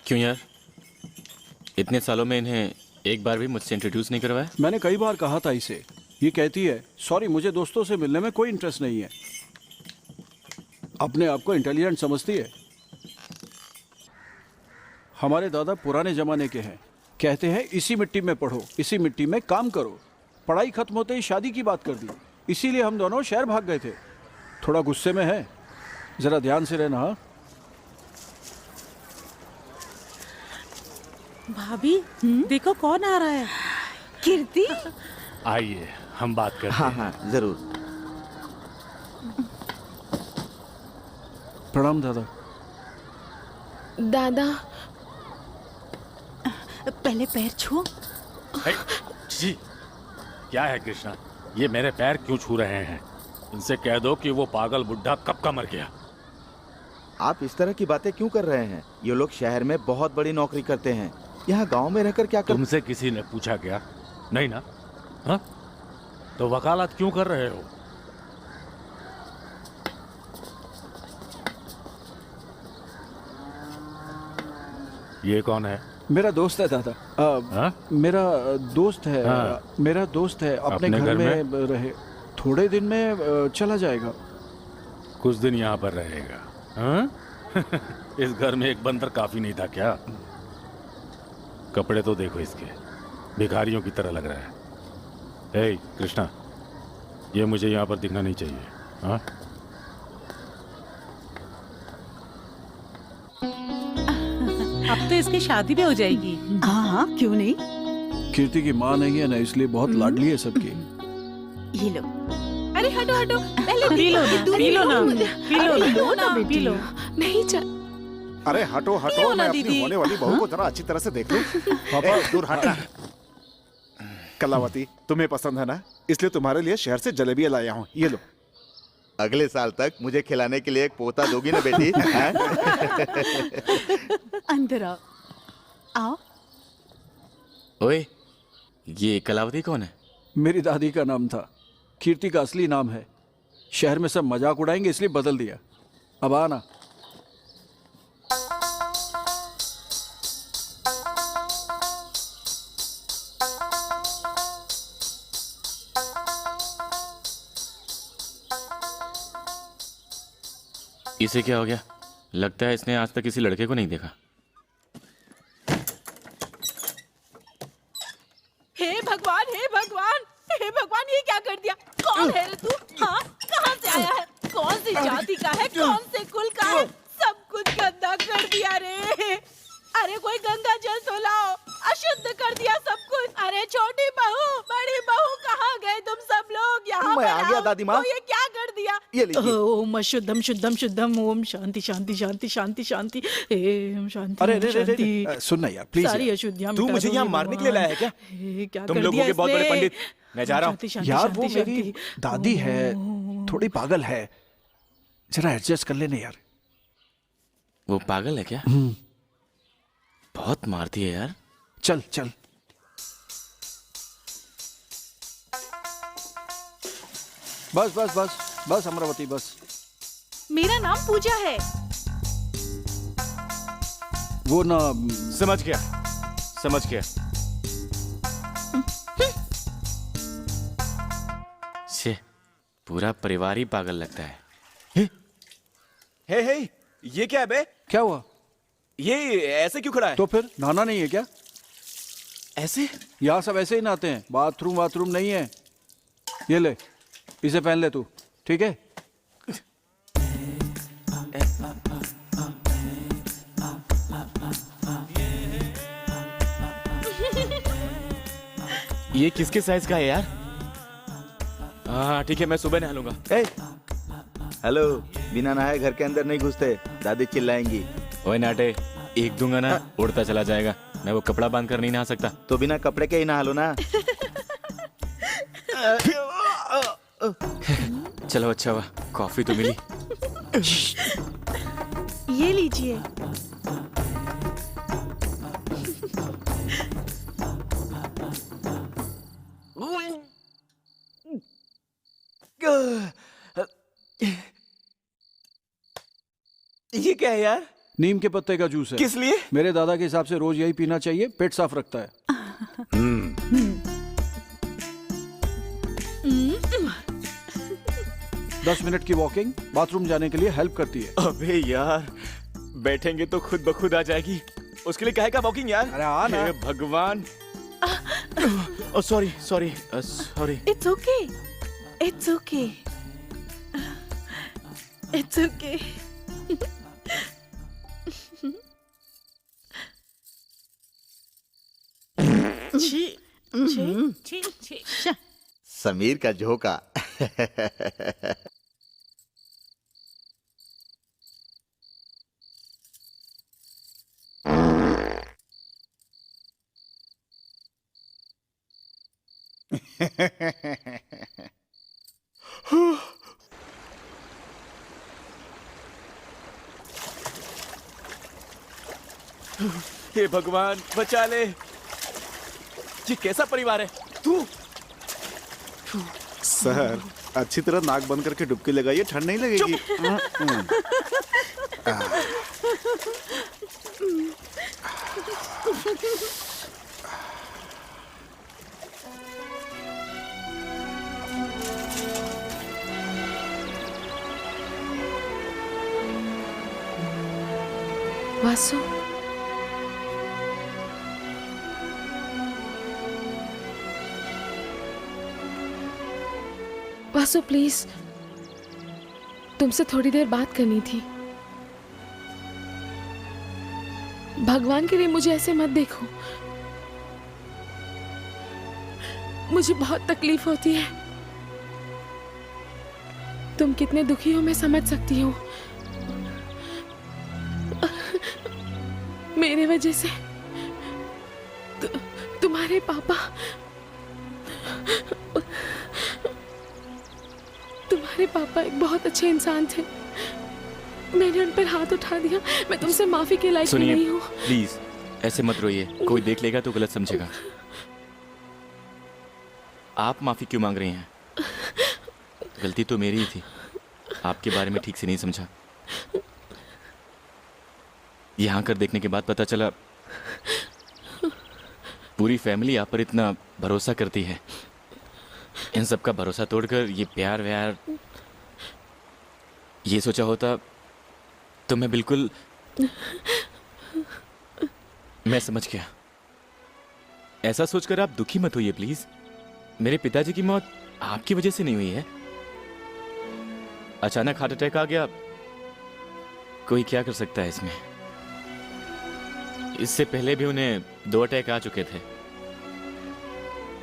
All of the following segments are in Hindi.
क्यों यार, इतने सालों में इन्हें एक बार भी मुझसे इंट्रोड्यूस नहीं करवाया? मैंने कई बार कहा था इसे। ये कहती है सॉरी, मुझे दोस्तों से मिलने में कोई इंटरेस्ट नहीं है। अपने आप को इंटेलिजेंट समझती है। हमारे दादा पुराने जमाने के हैं। कहते हैं इसी मिट्टी में पढ़ो, इसी मिट्टी में काम करो। पढ़ाई खत्म होते ही शादी की बात कर दी। इसीलिए हम दोनों शहर भाग गए थे। थोड़ा गुस्से में है, जरा ध्यान से रहना। हाँ? भाभी देखो कौन आ रहा है। कीर्ति, आइए हम बात करते हाँ हैं। हाँ जरूर। प्रणाम दादा। दादा पहले पैर छू। हे, जी, क्या है कृष्णा, ये मेरे पैर क्यों छू रहे हैं? इनसे कह दो कि वो पागल बुढ़ा कब का मर गया। आप इस तरह की बातें क्यों कर रहे हैं? ये लोग शहर में बहुत बड़ी नौकरी करते हैं, यहाँ गांव में रहकर क्या कर... तुमसे किसी ने पूछा क्या? नहीं ना? हाँ? तो वकालत क्यों कर रहे हो? ये कौन है? मेरा दोस्त है दादा। हाँ? मेरा दोस्त है। हाँ। मेरा दोस्त है। अपने घर में रहे, थोड़े दिन में चला जाएगा। कुछ दिन यहाँ पर रहेगा? हाँ? इस घर में एक बंदर काफी नहीं था क्या? कपड़े तो देखो इसके, भिखारियों की तरह लग रहा है। हे कृष्णा, ये मुझे यहाँ पर दिखना नहीं चाहिए। हाँ? अब तो इसकी शादी भी हो जाएगी। हाँ हाँ क्यों नहीं। कीर्ति की माँ नहीं है ना, इसलिए बहुत लाडली है सबकी। ये लो। अरे हटो हटो, पहले पी लो ना, पी लो ना, पी लो ना, पी लो। नहीं चल। अरे हटो हटो, क्यों ना मैं अपनी दीदी? होने वाली बहू को जरा अच्छी तरह से देख लूं। पापा दूर हटना। कलावती, तुम्हें पसंद है ना, इसलिए तुम्हारे लिए शहर से जलेबियां लाया हूँ, ये लो। अगले साल तक मुझे खिलाने के लिए एक पोता दोगी ना बेटी? हाँ? अंदर आओ। आओ। ओए, ये कलावती कौन है? मेरी दादी का नाम था। कीर्ति का असली नाम है। शहर में सब मजाक उड़ाएंगे इसलिए बदल दिया। अब आना। इसे क्या हो गया? लगता है इसने आज तक किसी लड़के को नहीं देखा। हे भगवान, हे भगवान, हे भगवान, ये क्या कर दिया? कौन है रे तू? हाँ, कहाँ से आया है? कौन सी जाति का है? कौन से कुल का है? सब कुछ गंदा कर दिया रे। अरे कोई गंगा जल तो लाओ, अशुद्ध कर दिया सब कुछ। अरे छोटी बहू, बड़ी बहू, कहाँ गए तुम सब लोग? यहाँ मैं पर आ गया आओ। दादी माँ। तो ये क्या कर दिया? ये लीजिए। ओम शुद्धम शुद्धम शुद्धम, ओम शांति शांति शांति शांति शांति, ओम शांति। अरे ओम रे रे शांति। रे, सुनना यार प्लीज। सारी अशुद्धियां तू मिटा मुझे दो यहाँ हे मारने के लिए लाया है क्या? हे क्या तुम कर लोगों दिया के बहुत बड़े इसने? पंडित। मैं जा रहा हूँ। शांति, शांति, यार वो शांति, मेरी शांति। दादी है, थोड़ी पागल है। जरा एडजस्ट कर लेने यार। वो पागल है क्या? बहुत मारती है यार। चल चल। बस बस बस बस अमरावती बस। मेरा नाम पूजा है। वो ना समझ गया, समझ गया। छे, पूरा परिवार ही पागल लगता है। हे ये क्या है बे? क्या हुआ? ये ऐसे क्यों खड़ा है? तो फिर नहाना नहीं है क्या? ऐसे? यहाँ सब ऐसे ही नहाते हैं। बाथरूम नहीं है। ये ले, इसे पहन ले तू, ठीक है? ये किसके साइज का है यार? हाँ ठीक है, मैं सुबह नहा लूंगा। हेलो, बिना नहाए घर के अंदर नहीं घुसते, दादी चिल्लाएंगी। ओए नाटे, एक दूंगा ना उड़ता चला जाएगा। मैं वो कपड़ा बांध कर नहीं नहा सकता। तो बिना कपड़े के ही नहा लो ना। चलो अच्छा हुआ, कॉफी तो मिली। ये लीजिए। ये क्या है यार? नीम के पत्ते का जूस है। किस लिए? मेरे दादा के हिसाब से रोज यही पीना चाहिए, पेट साफ रखता है। 10 मिनट की वॉकिंग बाथरूम जाने के लिए हेल्प करती है। अबे यार, बैठेंगे तो खुद ब खुद आ जाएगी। उसके लिए काहे का वॉकिंग यार? अरे आ ना। हे भगवान। Sorry sorry sorry. It's okay, it's okay, it's okay. छी छी छी छी। समीर का झोंका। हे भगवान बचा ले। ये कैसा परिवार है? तू सर, अच्छी तरह नाक बंद करके डुबकी लगाइए, ठंड नहीं लगेगी। वासु, वासु प्लीज, तुमसे थोड़ी देर बात करनी थी। भगवान के लिए मुझे ऐसे मत देखो, मुझे बहुत तकलीफ होती है। तुम कितने दुखी हो मैं समझ सकती हूँ। मेरे वजह से तुम्हारे पापा एक बहुत अच्छे इंसान थे। मैंने उन पर हाथ उठा दिया। मैं तुमसे माफी के लायक सुनिए, नहीं हूँ। प्लीज ऐसे मत रोइए, कोई देख लेगा तो गलत समझेगा। आप माफी क्यों मांग रही हैं? गलती तो मेरी ही थी, आपके बारे में ठीक से नहीं समझा। यहाँ कर देखने के बाद पता चला पूरी फैमिली आप पर इतना भरोसा करती है। इन सब का भरोसा तोड़कर ये प्यार व्यार, ये सोचा होता तो मैं बिल्कुल। मैं समझ गया। ऐसा सोचकर आप दुखी मत होइए प्लीज। मेरे पिताजी की मौत आपकी वजह से नहीं हुई है। अचानक हार्ट अटैक आ गया, कोई क्या कर सकता है इसमें। इससे पहले भी उन्हें 2 अटैक आ चुके थे,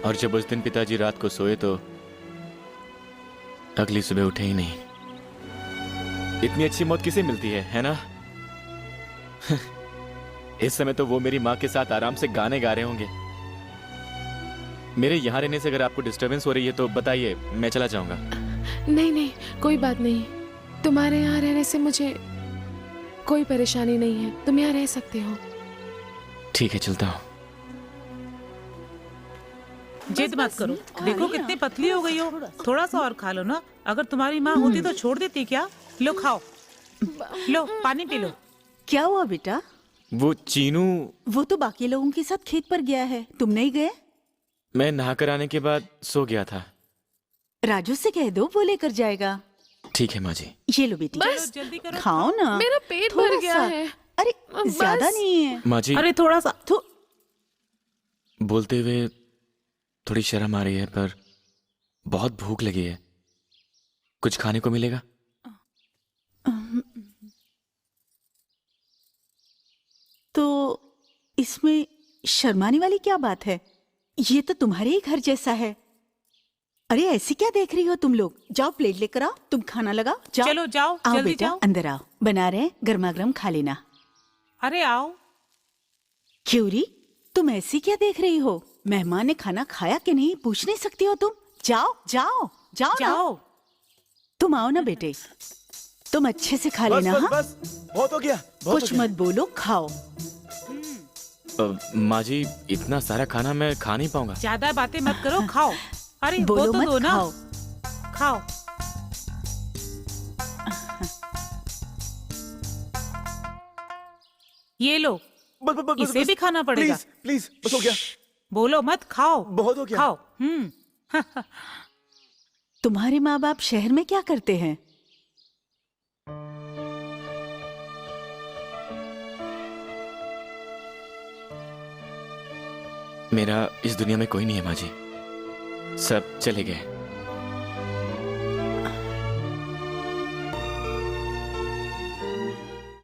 और जब उस दिन पिताजी रात को सोए तो अगली सुबह उठे ही नहीं। इतनी अच्छी मौत किसे मिलती है ना? इस समय तो वो मेरी माँ के साथ आराम से गाने गा रहे होंगे। मेरे यहाँ रहने से अगर आपको डिस्टरबेंस हो रही है तो बताइए, मैं चला जाऊंगा। नहीं नहीं, कोई बात नहीं। तुम्हारे यहाँ रहने से मुझे कोई परेशानी नहीं है, तुम यहाँ रह सकते हो। ठीक है, चलता हूँ। जिद मत करो, देखो कितनी पतली हो गई हो। थोड़ा सा और खा लो ना। अगर तुम्हारी माँ होती तो छोड़ देती क्या? लो खाओ, लो पानी पी लो। क्या हुआ बेटा? वो चीनू, वो तो बाकी लोगों के साथ खेत पर गया है, तुम नहीं गए? मैं नहाकर आने के बाद सो गया था। राजू से कह दो, वो लेकर जाएगा। ठीक है माँ जी। ये लो बेटी, बस जल्दी करो, खाओ ना। मेरा पेट थोड़ा भर गया सा। है। अरे बस। ज्यादा नहीं है। माँ जी, अरे थोड़ा सा बोलते हुए थोड़ी शर्म आ रही है, पर बहुत भूख लगी है। कुछ खाने को मिलेगा? तो इसमें शर्माने वाली क्या बात है? ये तो तुम्हारे ही घर जैसा है। अरे ऐसी क्या देख रही हो तुम लोग? जाओ प्लेट लेकर आओ, तुम खाना लगाओ। जाओ, चलो जाओ, आओ जल्दी बेटा, जाओ। अंदर आओ। बना रहे, गर्मा गर्म खा लेना। अरे आओ। क्यूरी, तुम ऐसी क्या देख रही हो? मेहमान ने खाना खाया कि नहीं पूछ नहीं सकती हो तुम? जाओ जाओ जाओ ना। जाओ। तुम आओ ना बेटे, तुम अच्छे से खा बस लेना। बस हाँ, बस, बहुत हो गया, बहुत कुछ हो गया। मत बोलो, खाओ। माँ जी, इतना सारा खाना मैं खा नहीं पाऊंगा। ज्यादा बातें मत करो, खाओ। अरे वो बोलो तो मत, दो ना। खाओ। खाओ। ये लो, बस बस बस इसे भी खाना पड़ेगा। प्लीज प्लीज, बस हो गया, बोलो मत, खाओ। बहुत हो गया। खाओ। तुम्हारे माँ बाप शहर में क्या करते हैं? मेरा इस दुनिया में कोई नहीं है माँ जी, सब चले गए।